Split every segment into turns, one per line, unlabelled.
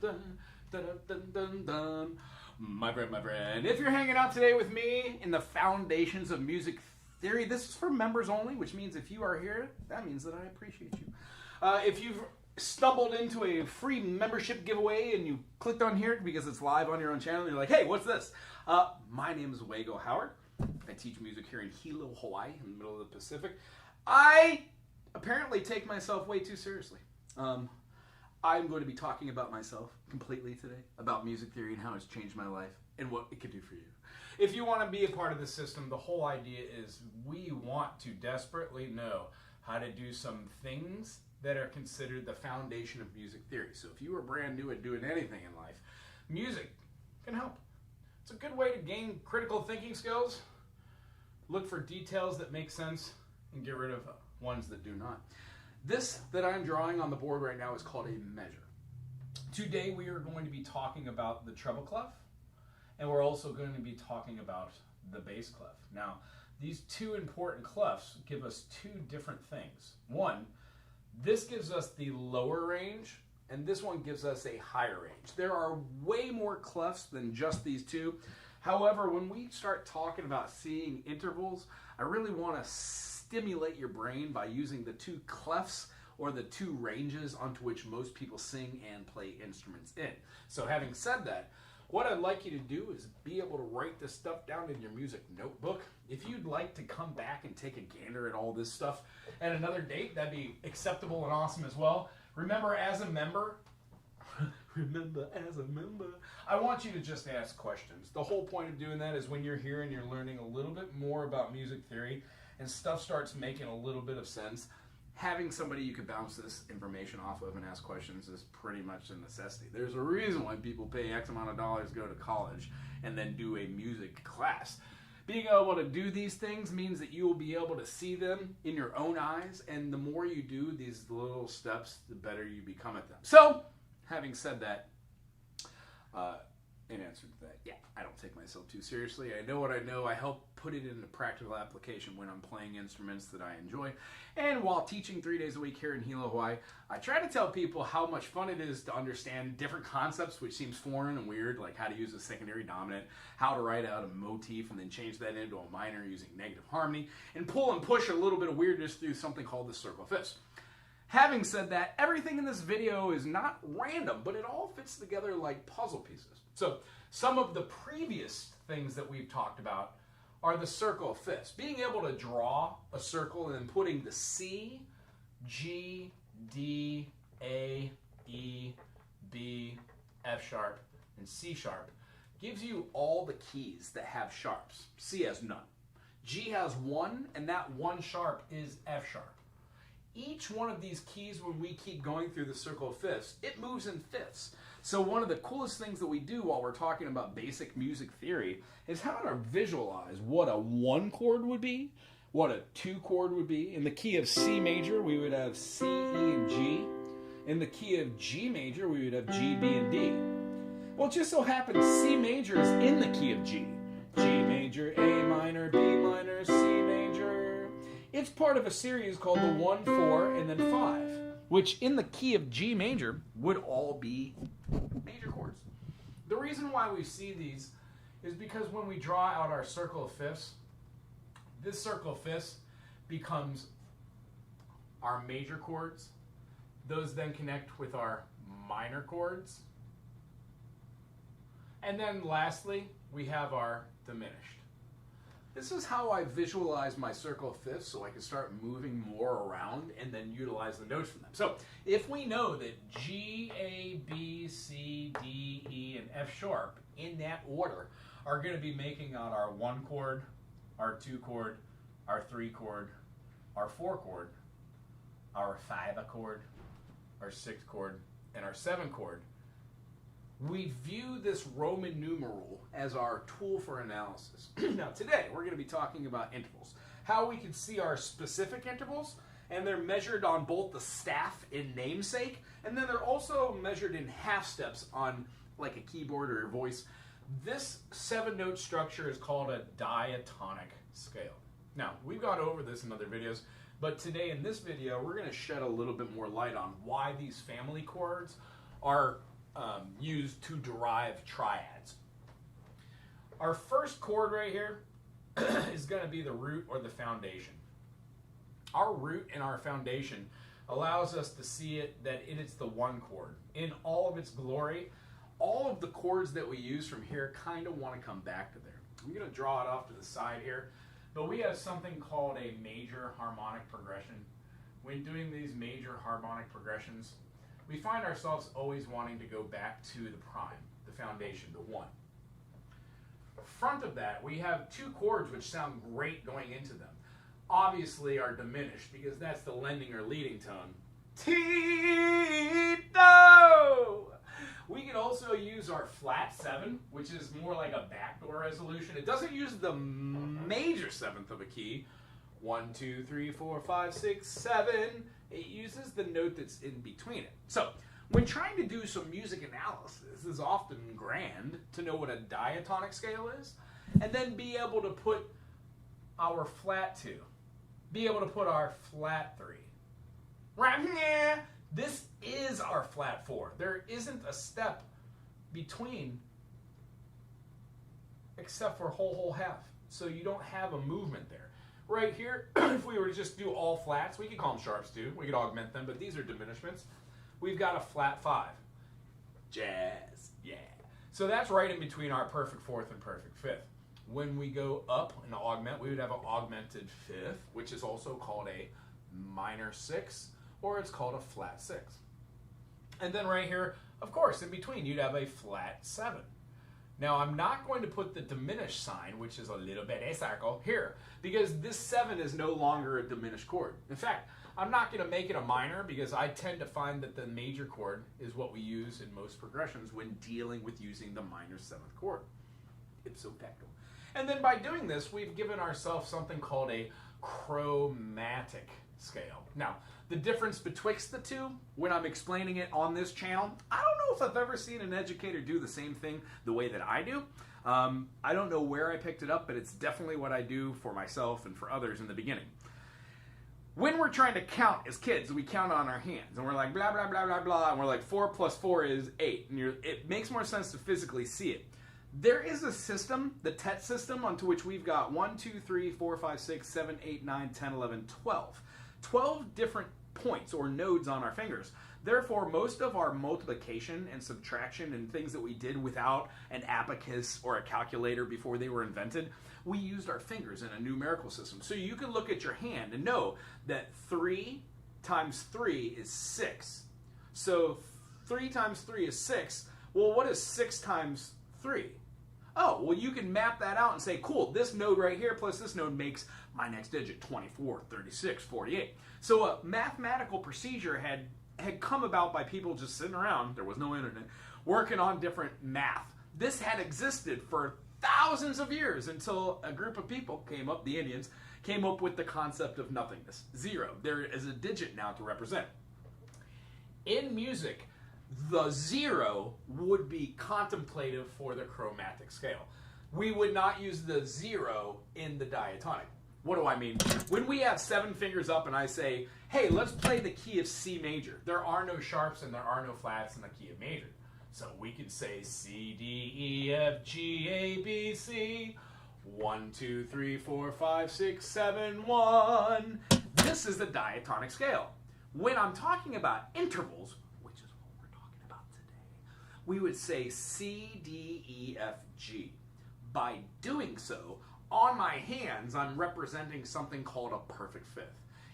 dun, dun, dun, dun, dun. My friend, if you're hanging out today with me in the foundations of music theory, this is for members only, which means if you are here, that means that I appreciate you. If you've stumbled into a free membership giveaway and you clicked on here because it's live on your own channel and you're like, hey, what's this? My name is Wago Howard. I teach music here in Hilo, Hawaii, in the middle of the Pacific. I apparently take myself way too seriously. I'm going to be talking about myself completely today, about music theory and how it's changed my life and what it could do for you. If you want to be a part of the system, the whole idea is we want to desperately know how to do some things that are considered the foundation of music theory. So if you are brand new at doing anything in life, music can help. It's a good way to gain critical thinking skills, look for details that make sense, and get rid of ones that do not. This that I'm drawing on the board right now is called a measure. Today we are going to be talking about the treble clef, and we're also going to be talking about the bass clef. Now, these two important clefs give us two different things. One, this gives us the lower range, and this one gives us a higher range. There are way more clefs than just these two. However, when we start talking about seeing intervals, I really want to stimulate your brain by using the two clefs or the two ranges onto which most people sing and play instruments in. So having said that, what I'd like you to do is be able to write this stuff down in your music notebook. If you'd like to come back and take a gander at all this stuff at another date, that'd be acceptable and awesome as well. Remember, as a member, I want you to just ask questions. The whole point of doing that is when you're here and you're learning a little bit more about music theory and stuff starts making a little bit of sense, having somebody you can bounce this information off of and ask questions is pretty much a necessity. There's a reason why people pay X amount of dollars to go to college and then do a music class. Being able to do these things means that you will be able to see them in your own eyes, and the more you do these little steps, the better you become at them. So, having said that, in answer to that, yeah, I don't take myself too seriously. I know what I know. I help put it into practical application when I'm playing instruments that I enjoy. And while teaching 3 days a week here in Hilo, Hawaii, I try to tell people how much fun it is to understand different concepts which seems foreign and weird, like how to use a secondary dominant, how to write out a motif and then change that into a minor using negative harmony, and pull and push a little bit of weirdness through something called the circle fifths. Having said that, everything in this video is not random, but it all fits together like puzzle pieces. So some of the previous things that we've talked about are the circle of fifths. Being able to draw a circle and then putting the C, G, D, A, E, B, F sharp, and C sharp gives you all the keys that have sharps. C has none. G has one, and that one sharp is F sharp. Each one of these keys, when we keep going through the circle of fifths, it moves in fifths. So one of the coolest things that we do while we're talking about basic music theory is how to visualize what a 1 chord would be, what a 2 chord would be. In the key of C major, we would have C, E, and G. In the key of G major, we would have G, B, and D. Well, it just so happens C major is in the key of G. G major, A minor, B minor, C major. It's part of a series called the 1, 4, and then 5, which in the key of G major would all be major chords. The reason why we see these is because when we draw out our circle of fifths, this circle of fifths becomes our major chords. Those then connect with our minor chords. And then lastly, we have our diminished. This is how I visualize my circle of fifths so I can start moving more around and then utilize the notes from them. So if we know that G, A, B, C, D, E, and F sharp in that order are going to be making out our 1 chord, our 2 chord, our 3 chord, our 4 chord, our 5 chord, our 6 chord, and our 7 chord, we view this Roman numeral as our tool for analysis. Now today we're going to be talking about intervals. How we can see our specific intervals, and they're measured on both the staff and namesake, and then they're also measured in half steps on like a keyboard or a voice. This 7-note structure is called a diatonic scale. Now we've gone over this in other videos, but today in this video we're going to shed a little bit more light on why these family chords are used to derive triads. Our first chord right here is going to be the root or the foundation. Our root and our foundation allows us to see it that it is the one chord. In all of its glory, all of the chords that we use from here kind of want to come back to there. I'm going to draw it off to the side here, but we have something called a major harmonic progression. When doing these major harmonic progressions, we find ourselves always wanting to go back to the prime, the foundation, the one. Front of that, we have two chords which sound great going into them. Obviously are diminished because that's the lending or leading tone. Tito! We can also use our flat 7, which is more like a backdoor resolution. It doesn't use the major 7th of a key. 1, 2, 3, 4, 5, 6, 7. It uses the note that's in between it. So, when trying to do some music analysis, it's often grand to know what a diatonic scale is, and then be able to put our flat 2, be able to put our flat 3. Right here, this is our flat 4. There isn't a step between except for whole half. So you don't have a movement there. Right here, if we were to just do all flats, we could call them sharps too. We could augment them, but these are diminishments. We've got a flat 5. Jazz, yeah. So that's right in between our perfect 4th and perfect 5th. When we go up and augment, we would have an augmented 5th, which is also called a minor 6, or it's called a flat 6. And then right here, of course, in between, you'd have a flat 7. Now, I'm not going to put the diminished sign, which is a little bit a circle, here, because this 7 is no longer a diminished chord. In fact, I'm not going to make it a minor because I tend to find that the major chord is what we use in most progressions when dealing with using the minor 7th chord. Ipso facto. And then by doing this, we've given ourselves something called a chromatic scale. Now, the difference betwixt the two, when I'm explaining it on this channel, I don't know if I've ever seen an educator do the same thing the way that I do. I don't know where I picked it up, but it's definitely what I do for myself and for others in the beginning. When we're trying to count as kids, we count on our hands, and we're like, blah, blah, blah, blah, blah, and we're like, 4 plus 4 is 8, and it makes more sense to physically see it. There is a system, the TET system, onto which we've got 1, 2, 3, 4, 5, 6, 7, 8, 9, 10, 11, 12. 12 different points or nodes on our fingers. Therefore, most of our multiplication and subtraction and things that we did without an abacus or a calculator before they were invented, we used our fingers in a numerical system. So you can look at your hand and know that 3 times 3 is 6. So 3 times 3 is 6. Well, what is 6 times 3? Oh, well, you can map that out and say, cool, this node right here plus this node makes my next digit 24, 36, 48. So a mathematical procedure had come about by people just sitting around, there was no internet, working on different math. This had existed for thousands of years until a group of people came up, the Indians, came up with the concept of nothingness. 0. There is a digit now to represent. In music, the 0 would be contemplative for the chromatic scale. We would not use the 0 in the diatonic. What do I mean? When we have 7 fingers up and I say, hey, let's play the key of C major. There are no sharps and there are no flats in the key of major. So we could say C, D, E, F, G, A, B, C. 1, 2, 3, 4, 5, 6, 7, 1. This is the diatonic scale. When I'm talking about intervals, which is what we're talking about today, we would say C, D, E, F, G. By doing so, on my hands, I'm representing something called a perfect 5th.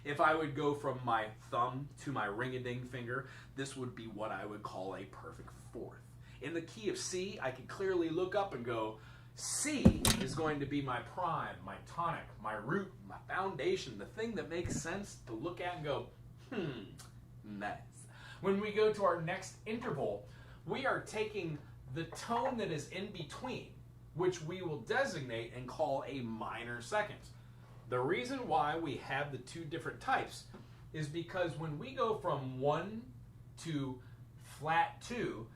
If I would go from my thumb to my ring-a-ding finger, this would be what I would call a perfect 4th. In the key of C, I can clearly look up and go, C is going to be my prime, my tonic, my root, my foundation, the thing that makes sense to look at and go, nice. When we go to our next interval, we are taking the tone that is in between, which we will designate and call a minor second. The reason why we have the two different types is because when we go from 1 to flat 2,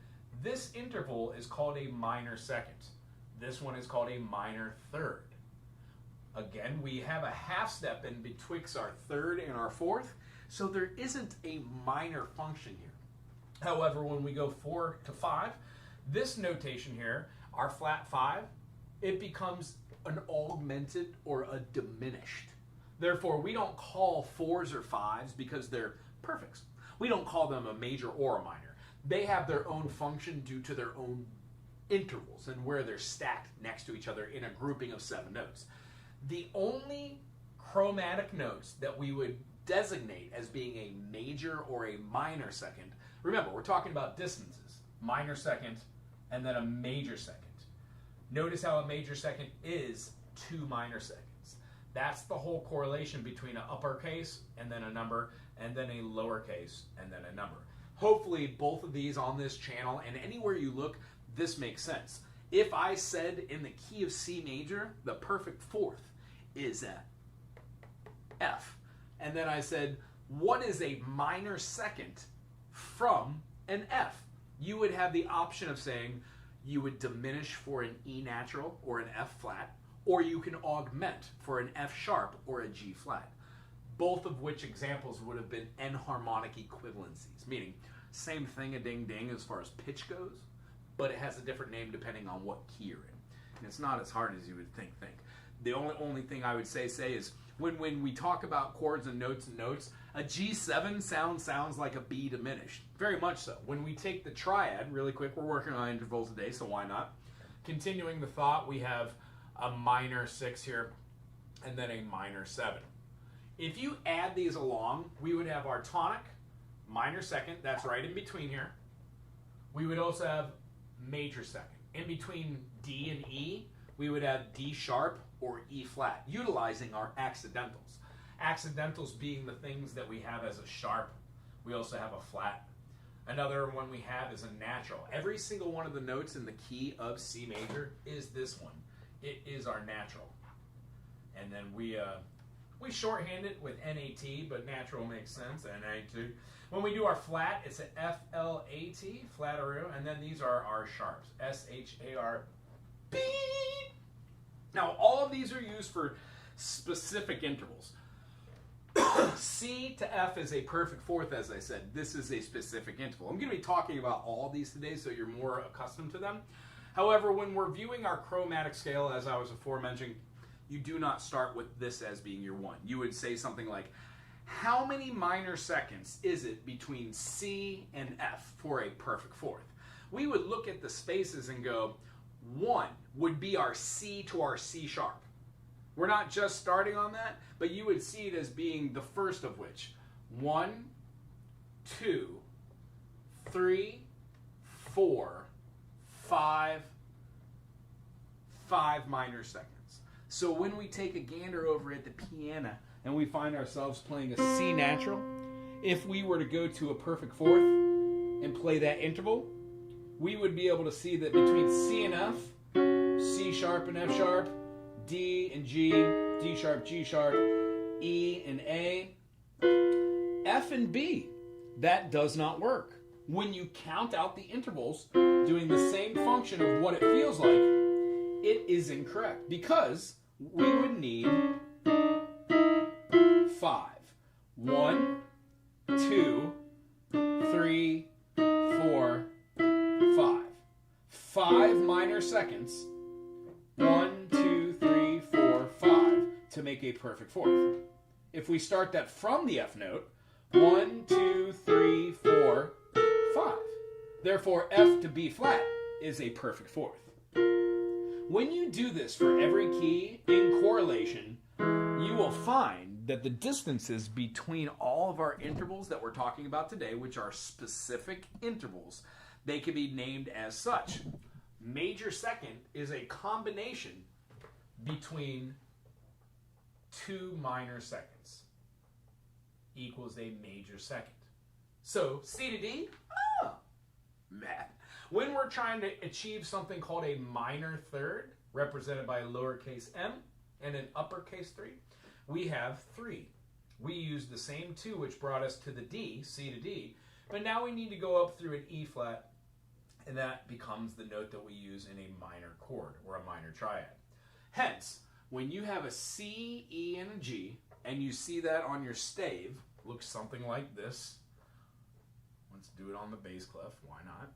this interval is called a minor second. This one is called a minor third. Again, we have a half step in betwixt our third and our fourth, so there isn't a minor function here. However, when we go 4 to 5, this notation here, our flat 5, it becomes an augmented or a diminished. Therefore, we don't call 4s or 5s because they're perfects. We don't call them a major or a minor. They have their own function due to their own intervals and where they're stacked next to each other in a grouping of 7 notes. The only chromatic notes that we would designate as being a major or a minor second, remember, we're talking about distances, minor second and then a major second. Notice how a major second is 2 minor seconds. That's the whole correlation between an uppercase and then a number, and then a lowercase and then a number. Hopefully both of these on this channel and anywhere you look, this makes sense. If I said in the key of C major, the perfect fourth is a F, and then I said, what is a minor second from an F? You would have the option of saying you would diminish for an E natural or an F flat, or you can augment for an F sharp or a G flat. Both of which examples would have been enharmonic equivalencies, meaning same thing a ding ding as far as pitch goes, but it has a different name depending on what key you're in. And it's not as hard as you would think. The only thing I would say is when we talk about chords and notes, a G7 sounds like a B diminished. Very much so. When we take the triad, really quick, we're working on intervals today, so why not? Continuing the thought, we have a minor 6 here, and then a minor 7. If you add these along, we would have our tonic, minor second, that's right in between here. We would also have major second. In between D and E, we would have D sharp or E flat, utilizing our accidentals. Accidentals being the things that we have as a sharp. We also have a flat. Another one we have is a natural. Every single one of the notes in the key of C major is this one. It is our natural. And then we shorthand it with NAT, but natural makes sense, NAT. When we do our flat, it's an FLAT, flatteroo, and then these are our sharps, SHARP. Now, all of these are used for specific intervals. C to F is a perfect fourth, as I said. This is a specific interval. I'm going to be talking about all of these today, so you're more accustomed to them. However, when we're viewing our chromatic scale, as I was aforementioning, you do not start with this as being your 1. You would say something like, how many minor seconds is it between C and F for a perfect fourth? We would look at the spaces and go, 1 would be our C to our C sharp. We're not just starting on that, but you would see it as being the first of which. 1, 2, 3, 4, 5 minor seconds. So when we take a gander over at the piano and we find ourselves playing a C natural, if we were to go to a perfect fourth and play that interval, we would be able to see that between C and F, C sharp and F sharp, D and G, D sharp, G sharp, E and A, F and B, that does not work. When you count out the intervals, doing the same function of what it feels like, it is incorrect because we would need 5. 1, 2, 3, 4, 5. 5 minor seconds. 1, 2, 3, 4, 5 to make a perfect fourth. If we start that from the F note, 1, 2, 3, 4, 5. Therefore, F to B flat is a perfect fourth. When you do this for every key in correlation, you will find that the distances between all of our intervals that we're talking about today, which are specific intervals, they can be named as such. Major second is a combination between 2 minor seconds equals a major second. So C to D, math. When we're trying to achieve something called a minor third, represented by a lowercase m and an uppercase 3, we have 3. We used the same 2 which brought us to the D, C to D, but now we need to go up through an E flat, and that becomes the note that we use in a minor chord or a minor triad. Hence, when you have a C, E, and a G, and you see that on your stave, looks something like this. 1, Let's do it on the bass clef. Why not?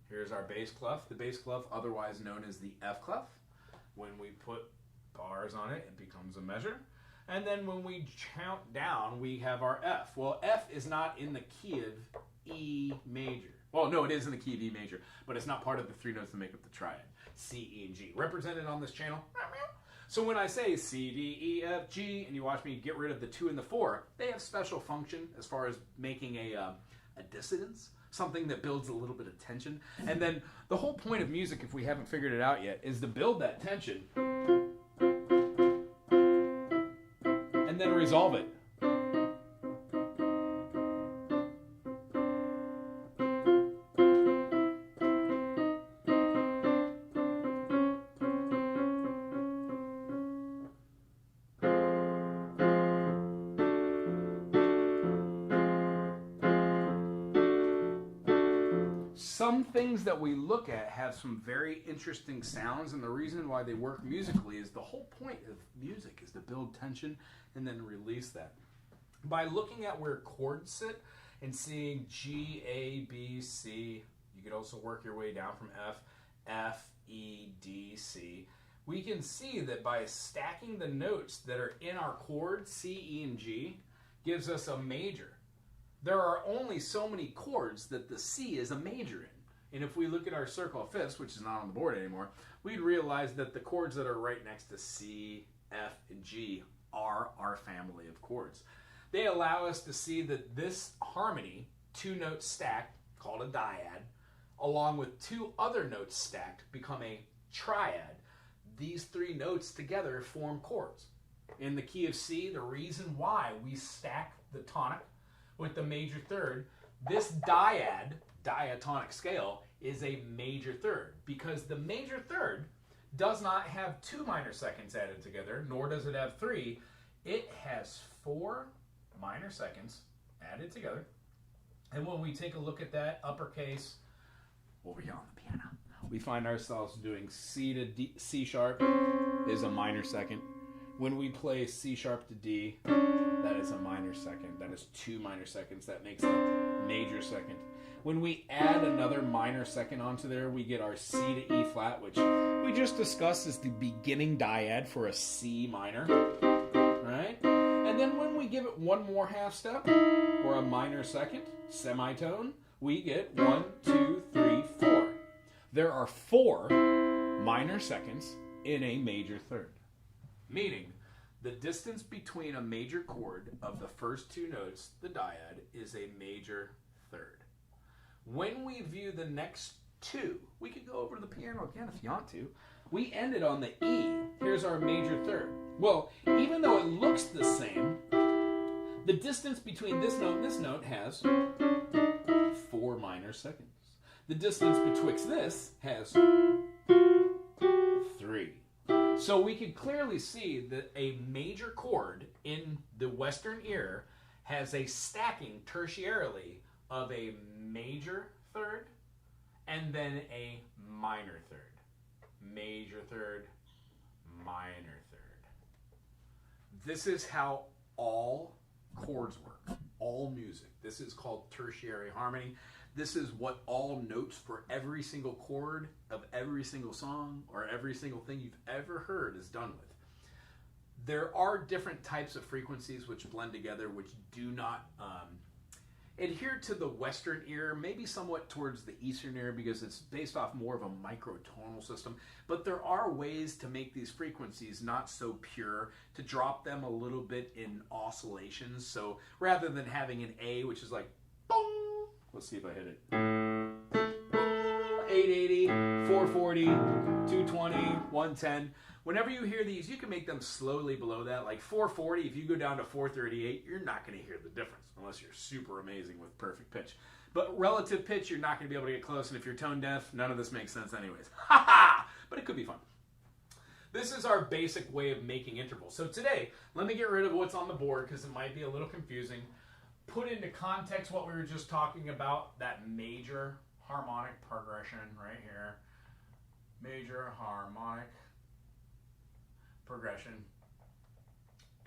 Here's our bass clef. The bass clef, otherwise known as the F clef. When we put bars on it, it becomes a measure. And then when we count down, we have our F. Well, F is not in the key of E major. Well, no, it is in the key of E major, but it's not part of the three notes that make up the triad. C, E, and G. Represented on this channel. So when I say C, D, E, F, G, and you watch me get rid of the 2 and the 4, they have special function as far as making a dissonance, something that builds a little bit of tension. And then the whole point of music, if we haven't figured it out yet, is to build that tension and then resolve it. Some things that we look at have some very interesting sounds, and the reason why they work musically is the whole point of music is to build tension and then release that. By looking at where chords sit and seeing G, A, B, C, you could also work your way down from F, F, E, D, C. We can see that by stacking the notes that are in our chord, C, E, and G, gives us a major. There are only so many chords that the C is a major in. And if we look at our circle of fifths, which is not on the board anymore, we'd realize that the chords that are right next to C, F, and G are our family of chords. They allow us to see that this harmony, 2 notes stacked, called a dyad, along with 2 other notes stacked, become a triad. These 3 notes together form chords. In the key of C, the reason why we stack the tonic with the major third, this dyad, diatonic scale, is a major third, because the major third does not have 2 minor seconds added together, nor does it have 3. It has 4 minor seconds added together. And when we take a look at that uppercase over here on the piano, we find ourselves doing C to D. C sharp is a minor second. When we play C sharp to D, that is a minor second. That is 2 minor seconds. That makes a major second. When we add another minor second onto there, we get our C to E flat, which we just discussed is the beginning dyad for a C minor, right? And then when we give it one more half step, or a minor second, semitone, we get 1, 2, 3, 4. There are 4 minor seconds in a major third, meaning the distance between a major chord of the first 2 notes, the dyad, is a major third. When we view the next 2, we could go over to the piano again if you want to. We ended on the E. Here's our major third. Well, even though it looks the same, the distance between this note and this note has 4 minor seconds. The distance betwixt this has 3. So we can clearly see that a major chord in the Western ear has a stacking tertiarily of a major third and then a minor third. Major third, minor third. This is how all chords work, all music. This is called tertiary harmony. This is what all notes for every single chord of every single song or every single thing you've ever heard is done with. There are different types of frequencies which blend together, which do not adhere to the Western ear, maybe somewhat towards the Eastern ear because it's based off more of a microtonal system. But there are ways to make these frequencies not so pure, to drop them a little bit in oscillations. So rather than having an A, which is like, boom, let's see if I hit it. 880, 440, 220, 110. Whenever you hear these, you can make them slowly below that. Like 440, if you go down to 438, you're not going to hear the difference unless you're super amazing with perfect pitch. But relative pitch, you're not going to be able to get close. And if you're tone deaf, none of this makes sense anyways. Ha ha! But it could be fun. This is our basic way of making intervals. So today, let me get rid of what's on the board because it might be a little confusing. Put into context what we were just talking about, that major harmonic progression right here. Major harmonic progression.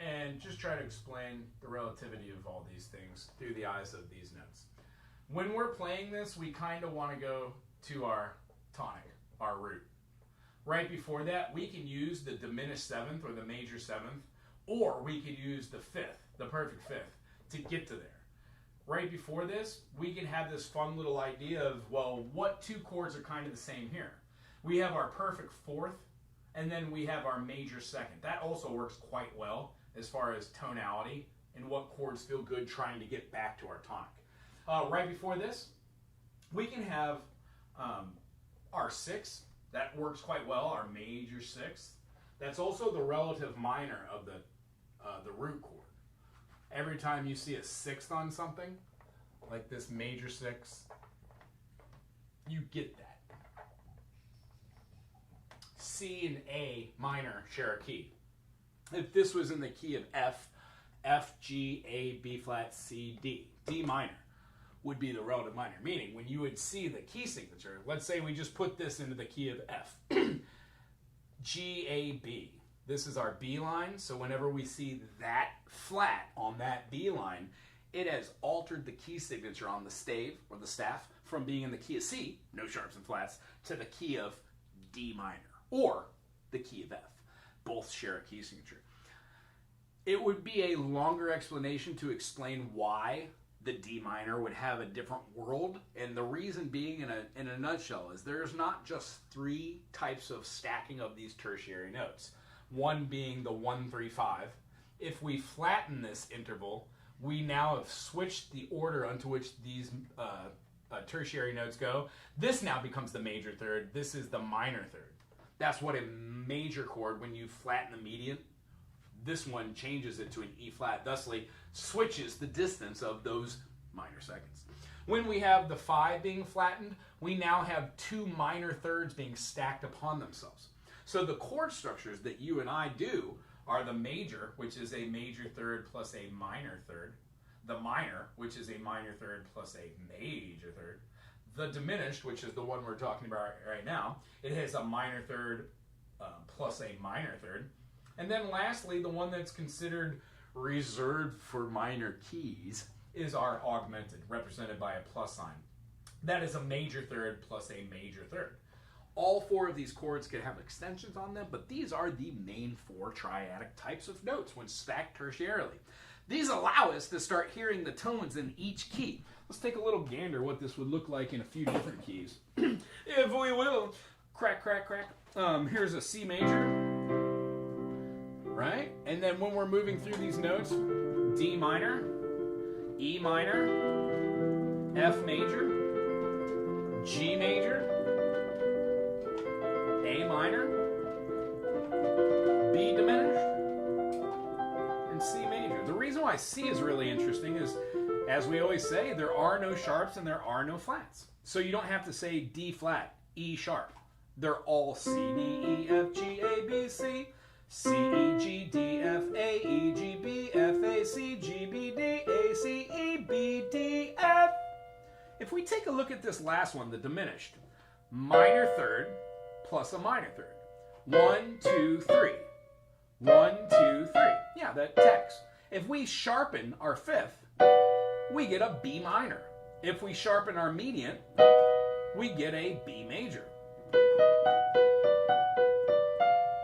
and just try to explain the relativity of all these things through the eyes of these notes. When we're playing this, we kind of want to go to our tonic, our root. Right before that, we can use the diminished seventh or the major seventh, or we could use the fifth, the perfect fifth, to get to there. Right before this, we can have this fun little idea of, well, what two chords are kind of the same here? We have our perfect fourth, and then we have our major second. That also works quite well as far as tonality and what chords feel good trying to get back to our tonic. Right before this, we can have our sixth. That works quite well, our major sixth. That's also the relative minor of the root chord. Every time you see a sixth on something, like this major sixth, you get that. C and A minor share a key. If this was in the key of F, F, G, A, B flat, C, D, D minor would be the relative minor, meaning when you would see the key signature, let's say we just put this into the key of F, G, A, B. This is our B line, so whenever we see that flat on that B line, it has altered the key signature on the stave or the staff from being in the key of C, no sharps and flats, to the key of D minor or the key of F. Both share a key signature. It would be a longer explanation to explain why the D minor would have a different world, and the reason being in a nutshell is there's not just three types of stacking of these tertiary notes. One being the 1, 3, 5. If we flatten this interval, we now have switched the order unto which these tertiary notes go. This now becomes the major third. This is the minor third. That's what a major chord, when you flatten the median, this one changes it to an E flat, thusly switches the distance of those minor seconds. When we have the 5 being flattened, we now have two minor thirds being stacked upon themselves. So the chord structures that you and I do are the major, which is a major third plus a minor third, the minor, which is a minor third plus a major third, the diminished, which is the one we're talking about right now, it has a minor third plus a minor third. And then lastly, the one that's considered reserved for minor keys is our augmented, represented by a plus sign. That is a major third plus a major third. All four of these chords can have extensions on them, but these are the main four triadic types of notes when stacked tertiarily. These allow us to start hearing the tones in each key. Let's take a little gander what this would look like in a few different keys. If we will. Crack, crack, crack. Here's a C major. Right? And then when we're moving through these notes, D minor, E minor, F major, G major, A minor, B diminished, and C major. The reason why C is really interesting is, as we always say, there are no sharps and there are no flats. So you don't have to say D flat, E sharp. They're all C, D, E, F, G, A, B, C. C, E, G, D, F, A, E, G, B, F, A, C, G, B, D, A, C, E, B, D, F. If we take a look at this last one, the diminished, minor third plus a minor third. 1, 2, 3. 1, 2, 3. Yeah, that text. If we sharpen our fifth, we get a B minor. If we sharpen our median, we get a B major.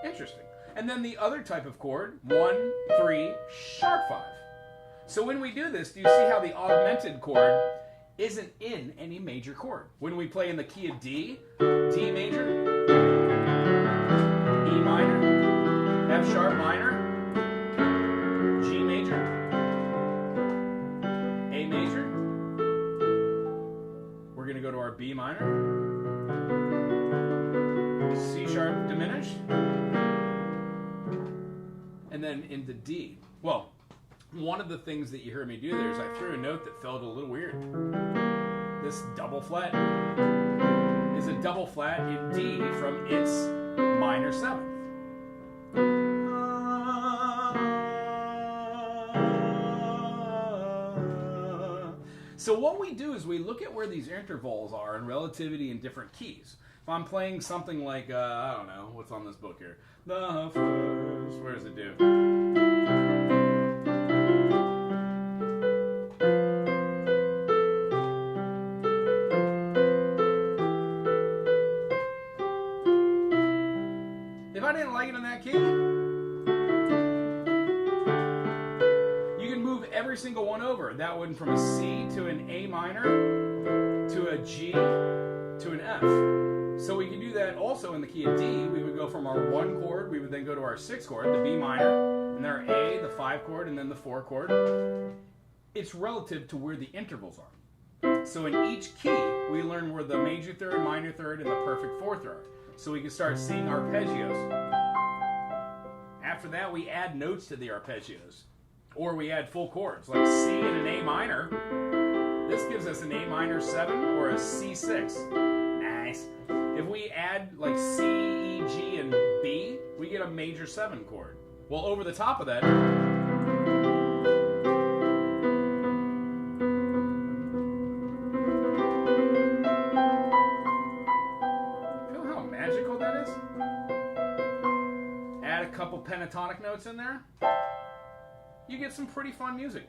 Interesting. And then the other type of chord, 1, 3, sharp 5. So when we do this, do you see how the augmented chord isn't in any major chord? When we play in the key of D, D major, E minor, F sharp minor, G major, A major. We're going to go to our B minor, C sharp diminished, and then into D. Well, one of the things that you heard me do there is I threw a note that felt a little weird. This double flat is a double flat in D from its minor seventh. So what we do is we look at where these intervals are in relativity in different keys. If I'm playing something like, I don't know, what's on this book here? The first, where does it do? didn't like it in that key. You can move every single one over. That went from a C to an A minor to a G to an F. So we can do that also in the key of D. We would go from our 1 chord, we would then go to our 6 chord, the B minor, and then our A, the 5 chord, and then the 4 chord. It's relative to where the intervals are. So in each key, we learn where the major third, minor third, and the perfect fourth are. So we can start seeing arpeggios. After that, we add notes to the arpeggios. Or we add full chords, like C and an A minor. This gives us an A minor 7 or a C6. Nice. If we add like C, E, G, and B, we get a major 7 chord. Well, over the top of that, feel how magical that is? Add a couple pentatonic notes in there, you get some pretty fun music.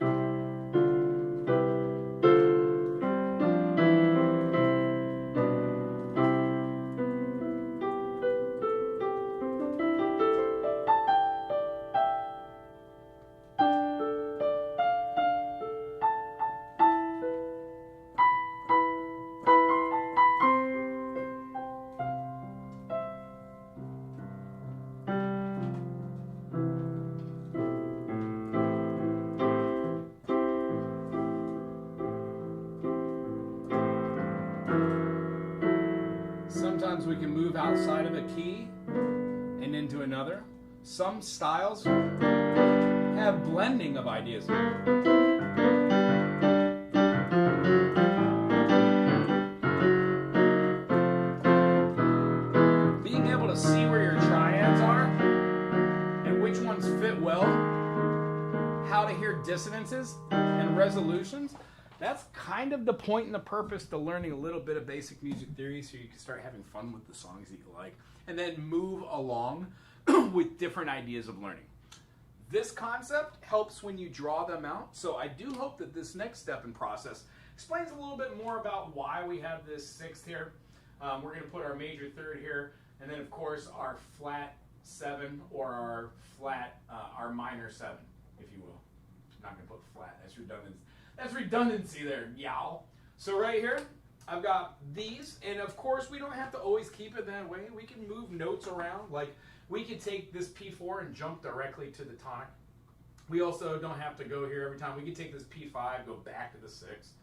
Sometimes we can move outside of a key and into another. Some styles have blending of ideas. Being able to see where your triads are and which ones fit well, how to hear dissonances and resolutions, that's kind of the point and the purpose to learning a little bit of basic music theory so you can start having fun with the songs that you like and then move along with different ideas of learning. This concept helps when you draw them out, so I do hope that this next step in process explains a little bit more about why we have this 6th here. We're going to put our major 3rd here, and then of course our flat 7 or our flat, our minor 7, if you will. I'm not going to put flat, that's redundant. That's redundancy there, y'all. So right here, I've got these, and of course we don't have to always keep it that way. We can move notes around, like we could take this P4 and jump directly to the tonic. We also don't have to go here every time. We could take this P5, go back to the 6th.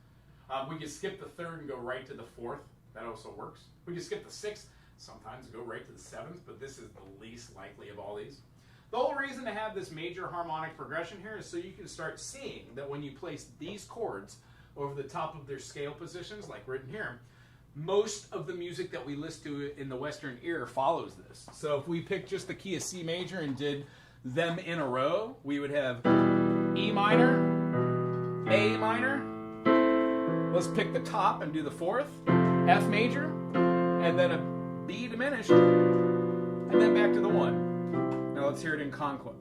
We could skip the 3rd and go right to the 4th. That also works. We could skip the 6th, sometimes go right to the 7th, but this is the least likely of all these. The whole reason to have this major harmonic progression here is so you can start seeing that when you place these chords over the top of their scale positions, like written here, most of the music that we listen to in the Western ear follows this. So if we picked just the key of C major and did them in a row, we would have E minor, A minor, let's pick the top and do the 4th, F major, and then a B diminished, and then back to the 1. Now let's hear it in Congress.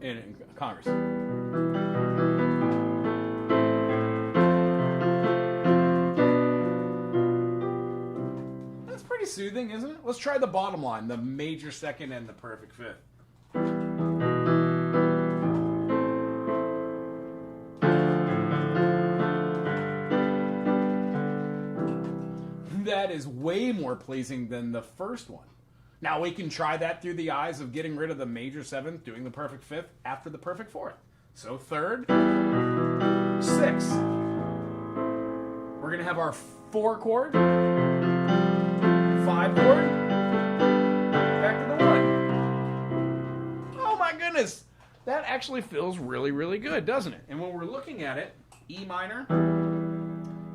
That's pretty soothing, isn't it? Let's try the bottom line, the major 2nd and the perfect 5th. That is way more pleasing than the first one. Now we can try that through the eyes of getting rid of the major 7th, doing the perfect 5th after the perfect 4th. So 3rd, 6th. We're going to have our 4 chord, 5 chord, back to the 1. Oh my goodness! That actually feels really, really good, doesn't it? And when we're looking at it, E minor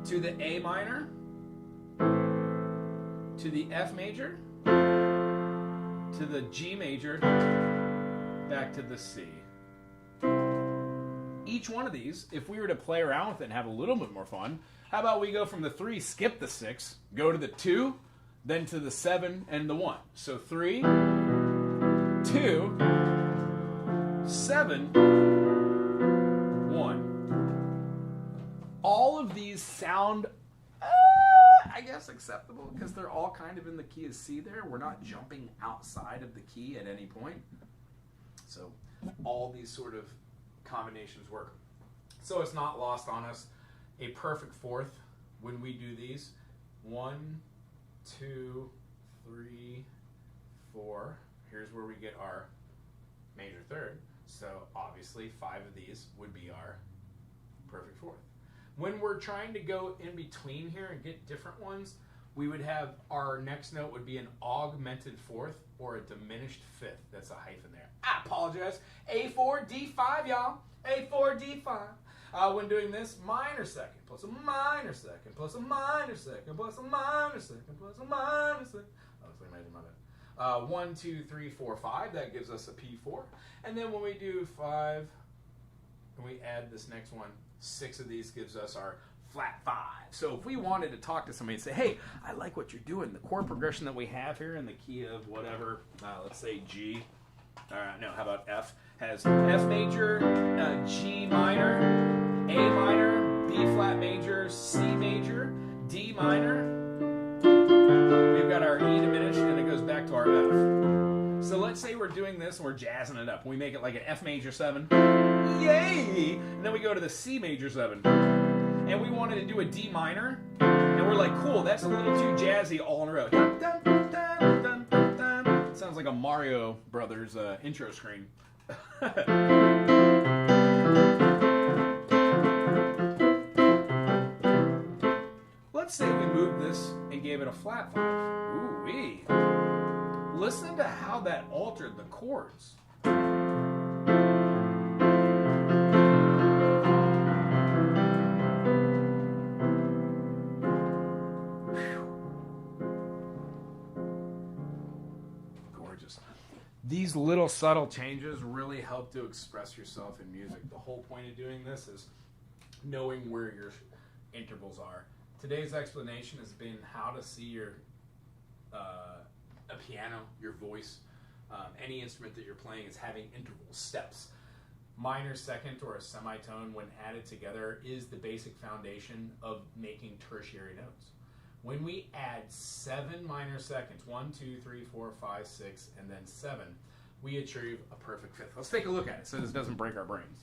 to the A minor to the F major to the G major, back to the C. Each one of these, if we were to play around with it and have a little bit more fun, how about we go from the 3, skip the 6, go to the 2, then to the 7 and the 1. So 3, 2, 7, 1. All of these sound, I guess, acceptable because they're all kind of in the key of C there. We're not jumping outside of the key at any point. So all these sort of combinations work. So it's not lost on us. A perfect fourth when we do these. 1, 2, 3, 4. Here's where we get our major third. So obviously 5 of these would be our perfect fourth. When we're trying to go in between here and get different ones, we would have our next note would be an augmented fourth or a diminished fifth. That's a hyphen there. I apologize. A4, D5, y'all. A4, D5. When doing this, minor second plus a minor second plus a minor second plus a minor second plus a minor second. Honestly, imagine my bad. 1, 2, 3, 4, 5. That gives us a P4. And then when we do 5, and we add this next one, 6 of these gives us our flat 5. So if we wanted to talk to somebody and say, hey, I like what you're doing, the chord progression that we have here in the key of whatever, let's say G, no, how about F, has F major, G minor, A minor, B flat major, C major, D minor. We've got our E diminished and it goes back to our F. So let's say we're doing this and we're jazzing it up. We make it like an F major 7. Yay! And then we go to the C major 7. And we wanted to do a D minor. And we're like, cool, that's a little too jazzy all in a row. Dun, dun, dun, dun, dun, dun, dun. Sounds like a Mario Brothers intro screen. Let's say we moved this and gave it a flat 5. Ooh-wee. Listen to how that altered the chords. Gorgeous. These little subtle changes really help to express yourself in music. The whole point of doing this is knowing where your intervals are. Today's explanation has been how to see your a piano, your voice, any instrument that you're playing is having interval steps. Minor second or a semitone when added together is the basic foundation of making tertiary notes. When we add 7 minor seconds, 1, 2, 3, 4, 5, 6, and then 7, we achieve a perfect fifth. Let's take a look at it so this doesn't break our brains.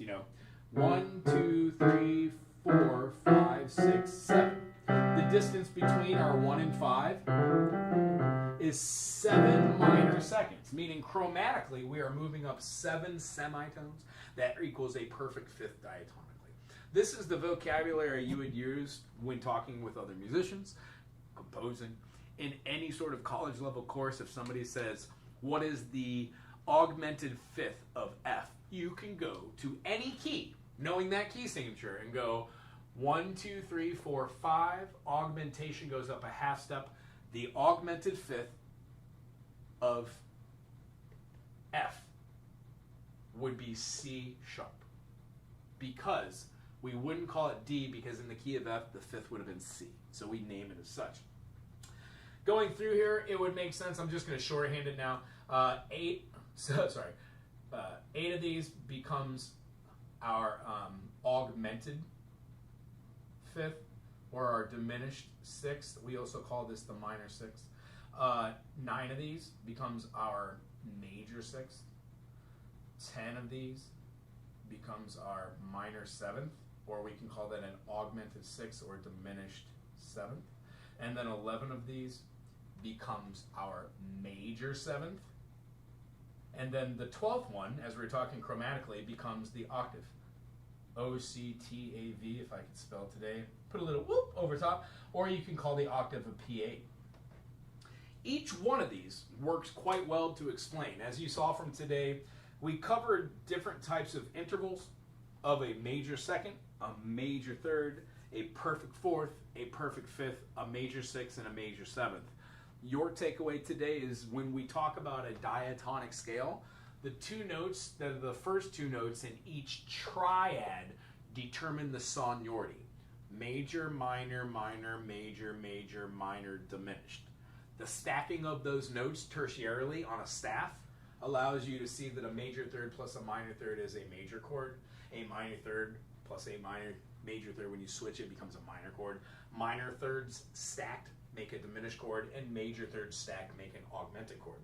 1, 2, 3, 4, 5, 6, 7. The distance between our 1 and 5 is 7 minor seconds, meaning chromatically we are moving up 7 semitones. That equals a perfect fifth diatonically. This is the vocabulary you would use when talking with other musicians, composing. In any sort of college level course, if somebody says, what is the augmented fifth of F? You can go to any key, knowing that key signature, and go 1, 2, 3, 4, 5. Augmentation goes up a half step. The augmented fifth of F would be C sharp. Because we wouldn't call it D, because in the key of F, the fifth would have been C. So we name it as such. Going through here, it would make sense. I'm just going to shorthand it now. 8 of these becomes our augmented fifth, or our diminished sixth. We also call this the minor sixth. 9 of these becomes our major sixth. 10 of these becomes our minor seventh, or we can call that an augmented sixth or diminished seventh. And then 11 of these becomes our major seventh. And then the 12th one, as we're talking chromatically, becomes the octave. O-C-T-A-V, if I could spell today. Put a little whoop over top, or you can call the octave a P8. Each one of these works quite well to explain. As you saw from today, we covered different types of intervals of a major second, a major third, a perfect fourth, a perfect fifth, a major sixth, and a major seventh. Your takeaway today is when we talk about a diatonic scale, the two notes, the first two notes in each triad determine the sonority. Major, minor, minor, major, major, minor, diminished. The stacking of those notes tertiarily on a staff allows you to see that a major third plus a minor third is a major chord. A minor third plus a major third, when you switch it, becomes a minor chord. Minor thirds stacked make a diminished chord, and major third stack make an augmented chord.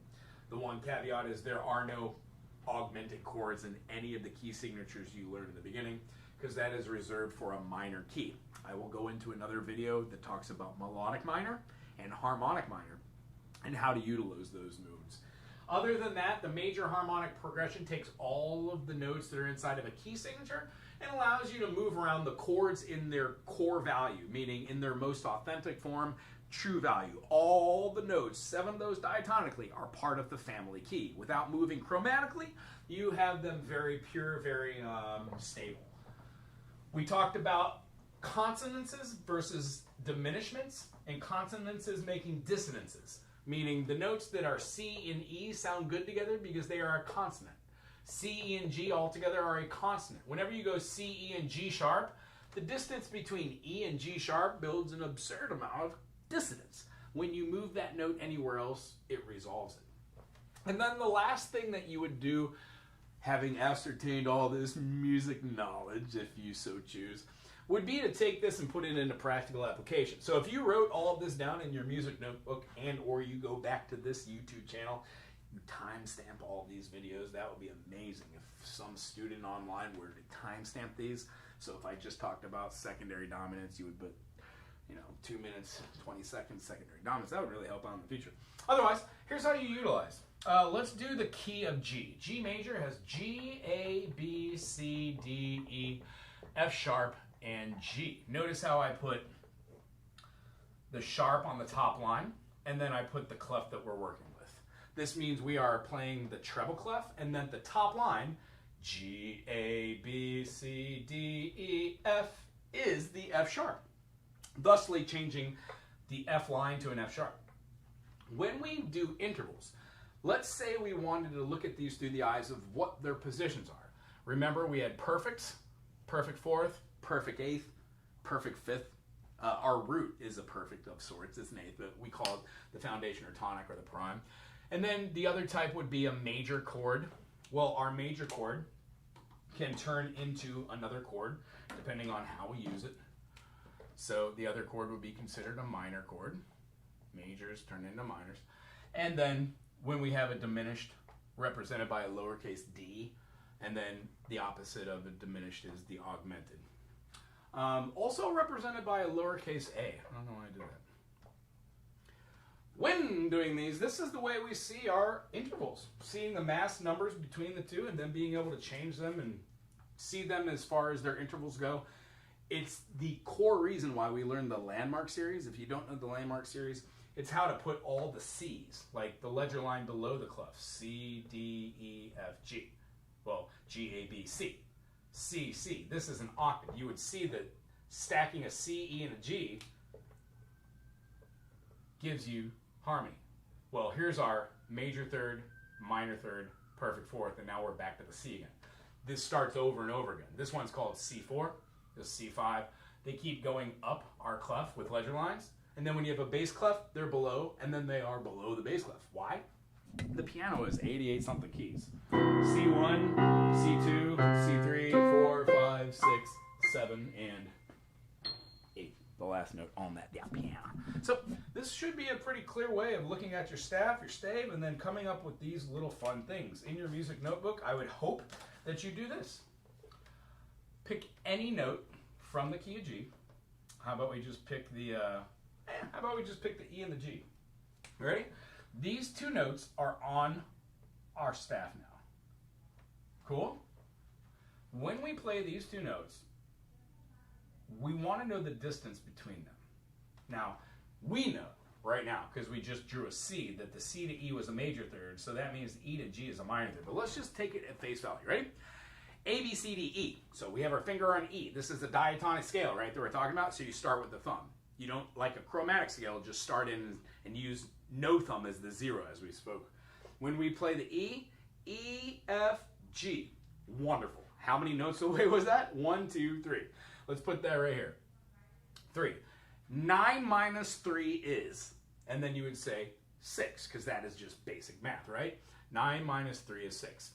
The one caveat is there are no augmented chords in any of the key signatures you learned in the beginning, because that is reserved for a minor key. I will go into another video that talks about melodic minor and harmonic minor and how to utilize those modes. Other than that, the major harmonic progression takes all of the notes that are inside of a key signature and allows you to move around the chords in their core value, meaning in their most authentic form, true value. All the notes, 7 of those diatonically, are part of the family key. Without moving chromatically, you have them very pure, very stable. We talked about consonances versus diminishments, and consonances making dissonances, meaning the notes that are C and E sound good together because they are a consonant. C, E, and G all together are a consonant. Whenever you go C, E, and G sharp, the distance between E and G sharp builds an absurd amount of dissonance. When you move that note anywhere else, it resolves it. And then the last thing that you would do, having ascertained all this music knowledge, if you so choose, would be to take this and put it into practical application. So if you wrote all of this down in your music notebook and or you go back to this YouTube channel, you timestamp all these videos, that would be amazing if some student online were to timestamp these. So if I just talked about secondary dominance, you would put 2 minutes, 20 seconds, secondary dominance. That would really help out in the future. Otherwise, here's how you utilize. Let's do the key of G. G major has G, A, B, C, D, E, F sharp, and G. Notice how I put the sharp on the top line, and then I put the clef that we're working with. This means we are playing the treble clef, and then the top line, G, A, B, C, D, E, F, is the F sharp, thusly changing the F line to an F sharp. When we do intervals, let's say we wanted to look at these through the eyes of what their positions are. Remember, we had perfects, perfect fourth, perfect eighth, perfect fifth. Our root is a perfect of sorts, it's an eighth, but we call it the foundation or tonic or the prime. And then the other type would be a major chord. Well, our major chord can turn into another chord depending on how we use it. So the other chord would be considered a minor chord. Majors turn into minors. And then when we have a diminished represented by a lowercase d, and then the opposite of a diminished is the augmented. Also represented by a lowercase a. I don't know why I did that. When doing these, this is the way we see our intervals. Seeing the mass numbers between the two and then being able to change them and see them as far as their intervals go. It's the core reason why we learned the landmark series. If you don't know the landmark series, it's how to put all the C's, like the ledger line below the clef. C, D, E, F, G. Well, G, A, B, C. C, C. This is an octave. You would see that stacking a C, E, and a G gives you harmony. Well, here's our major third, minor third, perfect fourth, and now we're back to the C again. This starts over and over again. This one's called C4, this C5. They keep going up our clef with ledger lines, and then when you have a bass clef, they're below, and then they are below the bass clef. Why? The piano is 88 something keys. C1, C2, C3, 4, 5, 6, 7, and 8. The last note on that piano. So this should be a pretty clear way of looking at your staff, your stave, and then coming up with these little fun things. In your music notebook, I would hope that you do this. Pick any note from the key of G. How about we just pick the E and the G? Ready? These two notes are on our staff now. Cool? When we play these two notes, we want to know the distance between them. Now, we know right now, because we just drew a C, that the C to E was a major third, so that means the E to G is a minor third. But let's just take it at face value. Ready? A, B, C, D, E. So we have our finger on E. This is the diatonic scale, right, that we're talking about, so you start with the thumb. You don't, like a chromatic scale, just start in and use no thumb as the 0, as we spoke. When we play the E, E, F, G. Wonderful. How many notes away was that? 1, 2, 3. Let's put that right here. 3. 9 minus 3 is, and then you would say 6, because that is just basic math, right? 9 minus 3 is 6.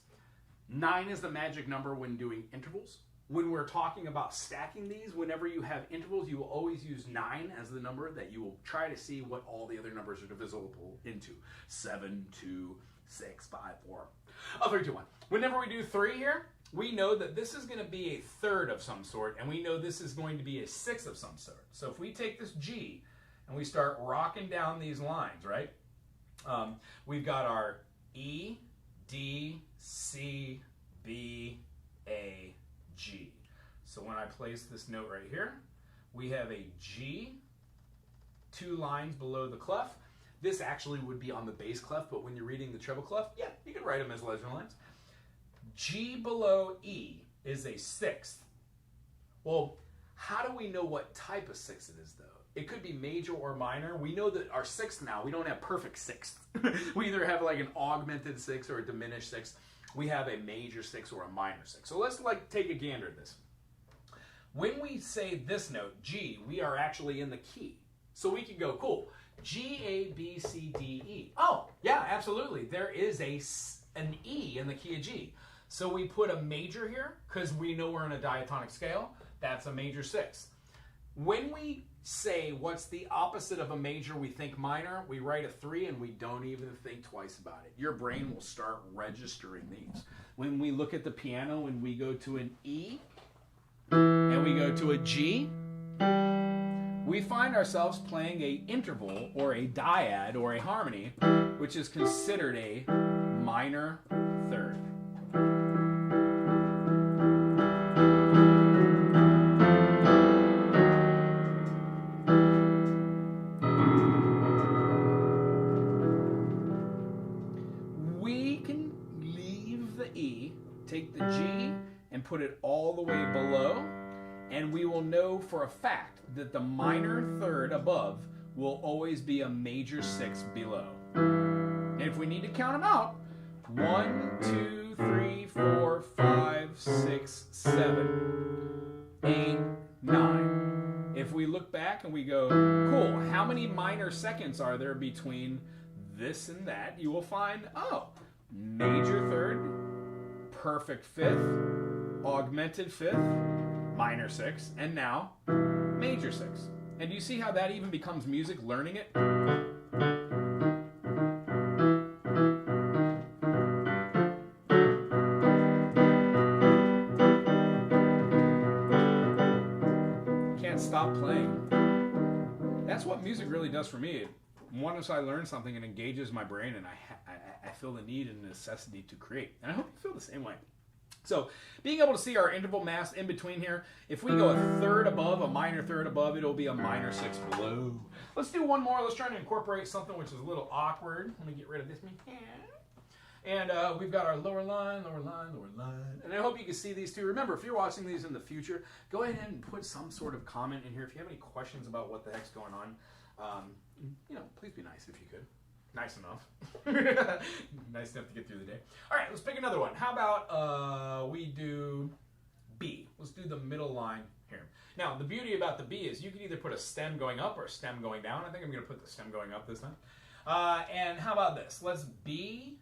9 is the magic number when doing intervals. when we're talking about stacking these, whenever you have intervals, you will always use 9 as the number that you will try to see what all the other numbers are divisible into. 7, 2, 6, 5, 4. Oh, 3, 2, 1. Whenever we do 3 here, we know that this is going to be a third of some sort, and we know this is going to be a sixth of some sort. So if we take this G and we start rocking down these lines, right? We've got our E, D, C, B, A, G. So when I place this note right here, we have a G, 2 lines below the clef. This actually would be on the bass clef, but when you're reading the treble clef, yeah, you can write them as leisure lines. G below E is a sixth. Well, how do we know what type of sixth it is, though? It could be major or minor. We know that our sixth now, we don't have perfect sixth. We either have like an augmented sixth or a diminished sixth. We have a major sixth or a minor sixth. So let's like take a gander at this. When we say this note, G, we are actually in the key. So we can go, cool, G, A, B, C, D, E. Oh, yeah, absolutely. There is an E in the key of G. So we put a major here because we know we're in a diatonic scale. That's a major sixth. When we say what's the opposite of a major, we think minor, we write a 3 and we don't even think twice about it. Your brain will start registering these. When we look at the piano and we go to an E and we go to a G, we find ourselves playing a interval or a dyad or a harmony, which is considered a minor third. Take the G and put it all the way below, and we will know for a fact that the minor third above will always be a major sixth below. And if we need to count them out, 1, 2, 3, 4, 5, 6, 7, 8, 9. If we look back and we go, cool, how many minor seconds are there between this and that? You will find, oh, major third, perfect fifth, augmented fifth, minor sixth, and now major sixth. And you see how that even becomes music, learning it? Can't stop playing. That's what music really does for me. Once I learn something, it engages my brain, and I feel the need and necessity to create. And I hope you feel the same way. So being able to see our interval mass in between here, if we go a third above, a minor third above, it'll be a minor sixth below. Let's do one more. Let's try to incorporate something which is a little awkward. Let me get rid of this. And we've got our lower line, lower line, lower line. And I hope you can see these too. Remember, if you're watching these in the future, go ahead and put some sort of comment in here. If you have any questions about what the heck's going on, please be nice if you could. Nice enough. Nice enough to get through the day. All right, let's pick another one. How about we do B? Let's do the middle line here. Now, the beauty about the B is you can either put a stem going up or a stem going down. I think I'm going to put the stem going up this time. And how about this? Let's B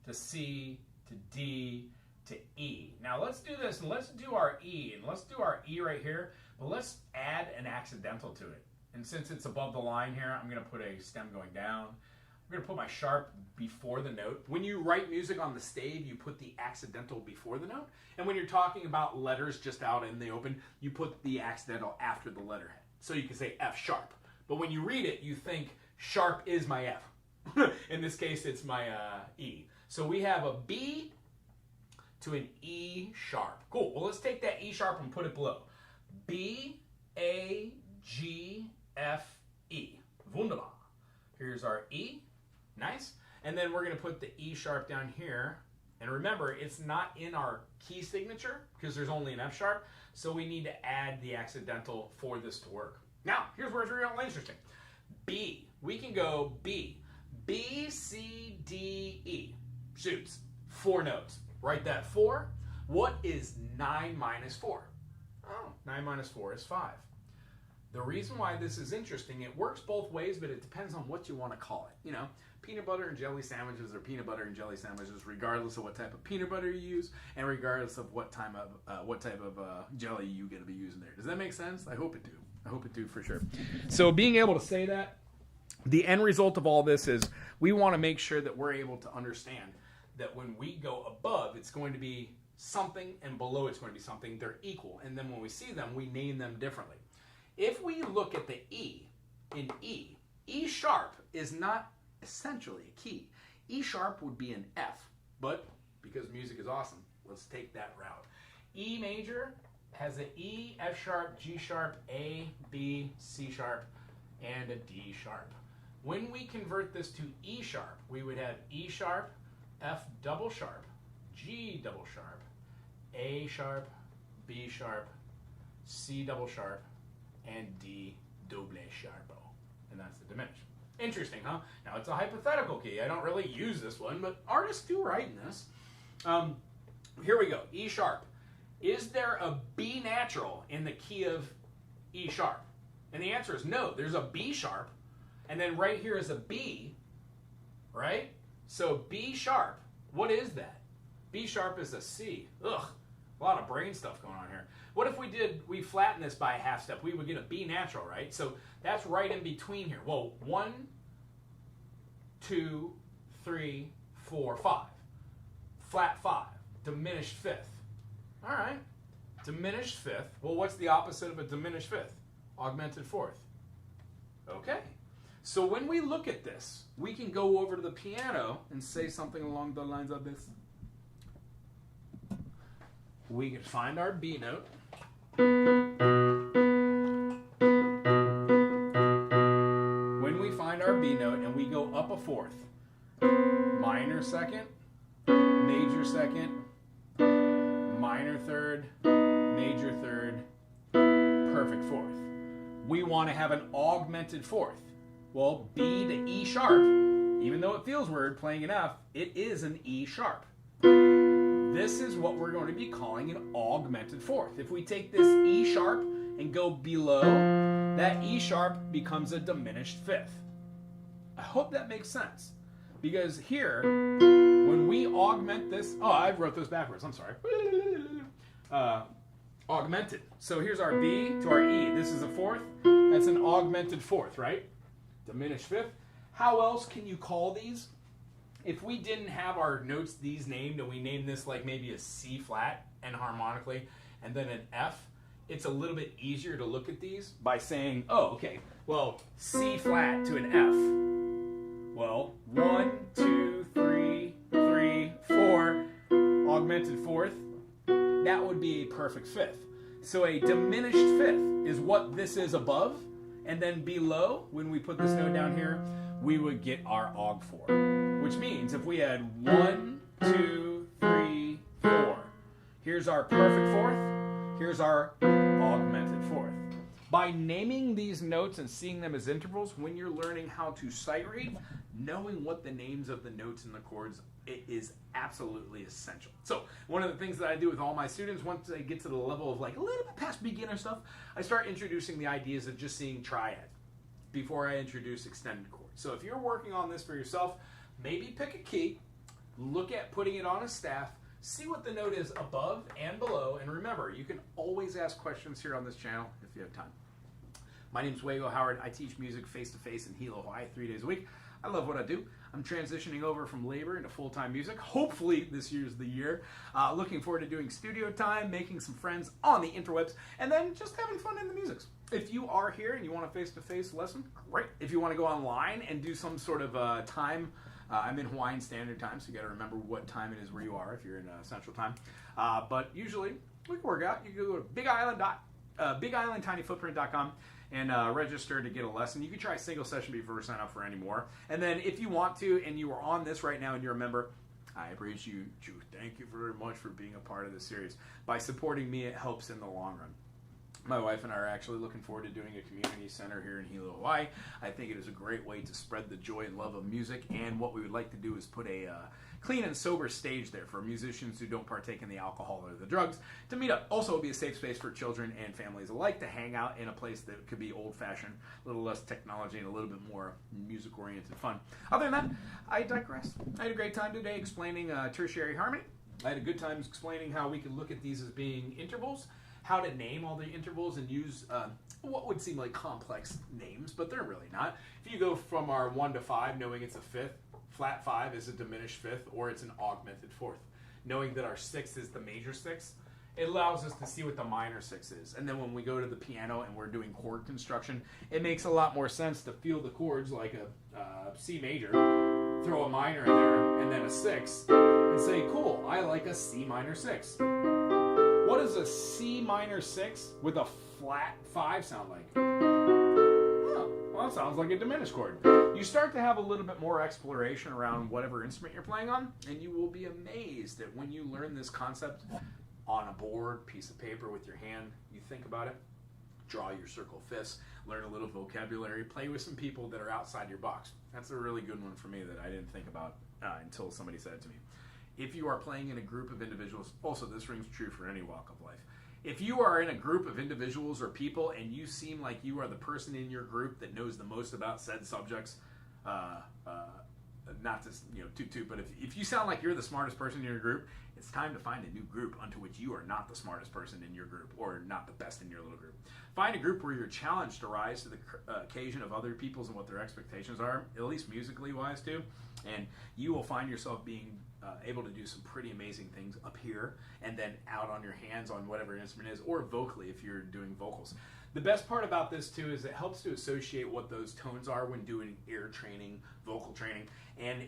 to C to D to E. Now, let's do this, and let's do our E. And let's do our E right here, but let's add an accidental to it. And since it's above the line here, I'm going to put a stem going down. I'm going to put my sharp before the note. When you write music on the stave, you put the accidental before the note. And when you're talking about letters just out in the open, you put the accidental after the letterhead. So you can say F sharp. But when you read it, you think sharp is my F. In this case, it's my E. So we have a B to an E sharp. Cool. Well, let's take that E sharp and put it below. B, A, G, F, E. Wunderbar. Here's our E. Nice. And then we're going to put the E sharp down here. And remember, it's not in our key signature because there's only an F sharp. So we need to add the accidental for this to work. Now, here's where it's really interesting. B. We can go B. B, C, D, E. Shoots. 4 notes. Write that 4. What is 9 minus 4? Oh, 9 minus 4 is 5. The reason why this is interesting, it works both ways, but it depends on what you want to call it. You know, peanut butter and jelly sandwiches are peanut butter and jelly sandwiches, regardless of what type of peanut butter you use, and regardless of what type of jelly you're going to be using there. Does that make sense? I hope it do. I hope it do for sure. So being able to say that, the end result of all this is we want to make sure that we're able to understand that when we go above, it's going to be something, and below it's going to be something. They're equal. And then when we see them, we name them differently. If we look at the E in E, E sharp is not essentially a key. E sharp would be an F, but because music is awesome, let's take that route. E major has an E, F sharp, G sharp, A, B, C sharp, and a D sharp. When we convert this to E sharp, we would have E sharp, F double sharp, G double sharp, A sharp, B sharp, C double sharp, and D double sharpo. And that's the diminished. Interesting, huh? Now, it's a hypothetical key. I don't really use this one, but artists do write in this. Here we go. E sharp. Is there a B natural in the key of E sharp? And the answer is no. There's a B sharp, and then right here is a B, right? So B sharp, what is that? B sharp is a C. Ugh, a lot of brain stuff going on here. What if we flatten this by a half step? We would get a B natural, right? So that's right in between here. Well, 1, 2, 3, 4, 5. Flat 5. Diminished fifth. All right. Diminished fifth. Well, what's the opposite of a diminished fifth? Augmented fourth. Okay. So when we look at this, we can go over to the piano and say something along the lines of this. We can find our B note. When we find our B note and we go up a fourth, minor second, major second, minor third, major third, perfect fourth. We want to have an augmented fourth. Well, B to E sharp, even though it feels weird playing an F, it is an E sharp. This is what we're going to be calling an augmented fourth. If we take this E sharp and go below, that E sharp becomes a diminished fifth. I hope that makes sense. Because here, when we augment this, oh, I wrote this backwards, I'm sorry. Augmented. So here's our B to our E. This is a fourth. That's an augmented fourth, right? Diminished fifth. How else can you call these? If we didn't have our notes these named and we named this like maybe a C flat enharmonically and then an F, it's a little bit easier to look at these by saying, oh, okay, well, C flat to an F. Well, 1, 2, 3, 3, 4, augmented fourth, that would be a perfect fifth. So a diminished fifth is what this is above, and then below, when we put this note down here, we would get our aug4. Which means if we had 1, 2, 3, 4, here's our perfect fourth, here's our augmented fourth. By naming these notes and seeing them as intervals, when you're learning how to sight read, knowing what the names of the notes and the chords, it is absolutely essential. So one of the things that I do with all my students, once they get to the level of like a little bit past beginner stuff, I start introducing the ideas of just seeing triads before I introduce extended chords. So if you're working on this for yourself, maybe pick a key, look at putting it on a staff, see what the note is above and below, and remember, you can always ask questions here on this channel if you have time. My name is Wago Howard. I teach music face-to-face in Hilo, Hawaii 3 days a week. I love what I do. I'm transitioning over from labor into full-time music. Hopefully this year's the year. Looking forward to doing studio time, making some friends on the interwebs, and then just having fun in the music. If you are here and you want a face-to-face lesson, great. If you want to go online and do some sort of time, I'm in Hawaiian Standard Time, so you got to remember what time it is where you are if you're in Central Time. But usually we can work out. You can go to BigIslandTinyFootprint.com and register to get a lesson. You can try a single session before you sign up for any more. And then if you want to, and you are on this right now and you're a member, I appreciate you. Thank you very much for being a part of this series. By supporting me, it helps in the long run. My wife and I are actually looking forward to doing a community center here in Hilo, Hawaii. I think it is a great way to spread the joy and love of music, and what we would like to do is put a clean and sober stage there for musicians who don't partake in the alcohol or the drugs to meet up. Also, it'll be a safe space for children and families alike to hang out in a place that could be old-fashioned, a little less technology, and a little bit more music-oriented fun. Other than that, I digress. I had a great time today explaining tertiary harmony. I had a good time explaining how we could look at these as being intervals, how to name all the intervals and use what would seem like complex names, but they're really not. If you go from our 1 to 5, knowing it's a fifth, flat 5 is a diminished fifth, or it's an augmented fourth. Knowing that our 6th is the major 6th, it allows us to see what the minor 6 is. And then when we go to the piano and we're doing chord construction, it makes a lot more sense to feel the chords like a C major, throw a minor in there, and then a 6, and say, cool, I like a C minor 6. What does a C minor 6 with a flat 5 sound like? Oh, well, it sounds like a diminished chord. You start to have a little bit more exploration around whatever instrument you're playing on, and you will be amazed that when you learn this concept on a board, piece of paper with your hand, you think about it, draw your circle fists, learn a little vocabulary, play with some people that are outside your box. That's a really good one for me that I didn't think about until somebody said it to me. If you are playing in a group of individuals, also this rings true for any walk of life. If you are in a group of individuals or people and you seem like you are the person in your group that knows the most about said subjects, not to toot, but if you sound like you're the smartest person in your group, it's time to find a new group unto which you are not the smartest person in your group or not the best in your little group. Find a group where you're challenged to rise to the occasion of other people's and what their expectations are, at least musically wise too, and you will find yourself being able to do some pretty amazing things up here and then out on your hands on whatever instrument is, or vocally if you're doing vocals. The best part about this too is it helps to associate what those tones are when doing ear training, vocal training, and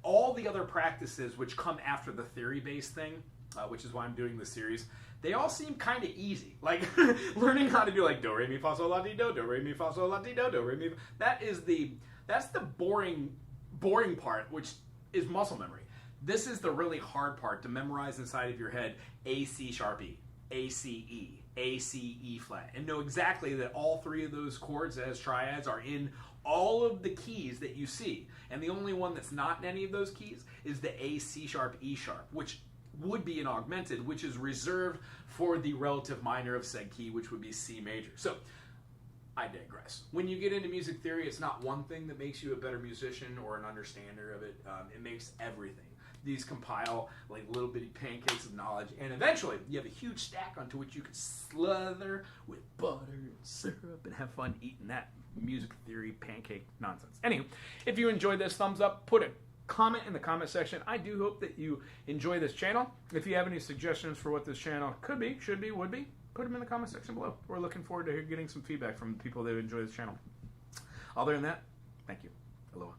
all the other practices which come after the theory-based thing, which is why I'm doing this series, they all seem kind of easy. Like learning how to do like do, re, mi, fa, sol, la, ti, do, re, mi, fa, sol, la, ti, do, re, mi. That's the boring part, which is muscle memory. This is the really hard part to memorize inside of your head. A, C sharp E, A, C, E, A, C, E flat, and know exactly that all 3 of those chords as triads are in all of the keys that you see. And the only one that's not in any of those keys is the A, C sharp, E sharp, which would be an augmented, which is reserved for the relative minor of said key, which would be C major. So I digress. When you get into music theory, it's not one thing that makes you a better musician or an understander of it. It makes everything. These compile like little bitty pancakes of knowledge, and eventually you have a huge stack onto which you can slather with butter and syrup and have fun eating that music theory pancake nonsense. Anyway, if you enjoyed this, thumbs up, put a comment in the comment section. I do hope that you enjoy this channel. If you have any suggestions for what this channel could be, should be, would be, put them in the comment section below. We're looking forward to getting some feedback from people that enjoy this channel. Other than that, thank you. Aloha.